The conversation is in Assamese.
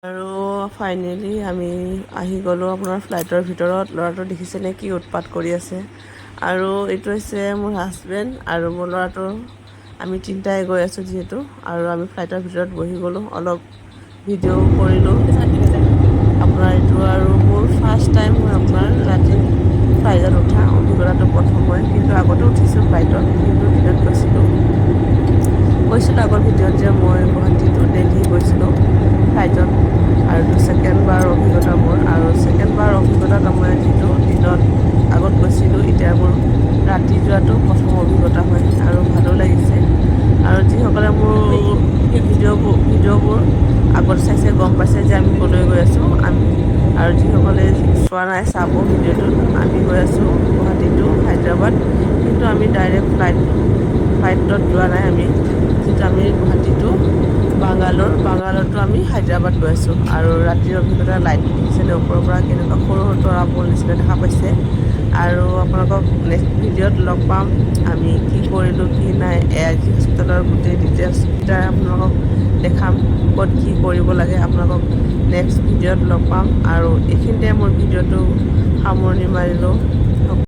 আৰু ফাইনেলি আমি আহি গ'লোঁ আপোনাৰ ফ্লাইটৰ ভিতৰত। ল'ৰাটো দেখিছেনে কি উৎপাত কৰি আছে। আৰু এইটো হৈছে মোৰ হাজবেণ্ড আৰু মোৰ ল'ৰাটো। আমি তিনিটাই গৈ আছোঁ যিহেতু, আৰু আমি ফ্লাইটৰ ভিতৰত বহি গ'লোঁ, অলপ ভিডিঅ' কৰিলোঁ। আপোনাৰ এইটো আৰু মোৰ ফাৰ্ষ্ট টাইম মই আপোনাৰ ৰাতি ফ্লাইটত উঠা অভিজ্ঞতাটো প্ৰথম হয়, কিন্তু আগতে উঠিছোঁ ফ্লাইটত, কিন্তু দিনত গৈছিলোঁ আগৰ ভিডিঅ'ত যে মই গুৱাহাটী টু দিল্লী গৈছিলোঁ ফ্লাইটত, আৰু এইটো ছেকেণ্ড বাৰ অভিজ্ঞতা মোৰ। আৰু ছেকেণ্ড বাৰ অভিজ্ঞতাত মই যিটো দিনত আগত গৈছিলোঁ, এতিয়া মোৰ ৰাতি যোৱাটো প্ৰথম অভিজ্ঞতা হয়, আৰু ভালো লাগিছে। আৰু যিসকলে মোৰ ভিডিঅ'বোৰ আগত চাইছে গম পাইছে যে আমি ক'লৈ গৈ আছোঁ। আৰু যিসকলে চোৱা নাই চাব ভিডিঅ'টোত। আমি গৈ আছোঁ গুৱাহাটী টু হায়দৰাবাদ, কিন্তু আমি ডাইৰেক্ট ফ্লাইটত যোৱা নাই। আমি গুৱাহাটী টু বাংগালোৰটো আমি হায়দৰাবাদ গৈ আছোঁ। আৰু ৰাতিৰ অভিজ্ঞতা লাইটটো দেখিছেনে ওপৰৰ পৰা কেনেকুৱা সৰু সৰু তৰাবোৰ নিচিনা দেখা পাইছে। আৰু আপোনালোকক নেক্সট ভিডিঅ'ত লগ পাম, আমি কি কৰিলোঁ কি নাই। AIG হস্পিটেলৰ গোটেই ডিটেইলছকেইটা আপোনালোকক দেখাম, ক'ত কি কৰিব লাগে। আপোনালোকক নেক্সট ভিডিঅ'ত লগ পাম। আৰু এইখিনিতে মোৰ ভিডিঅ'টো সামৰণি মাৰিলোঁ।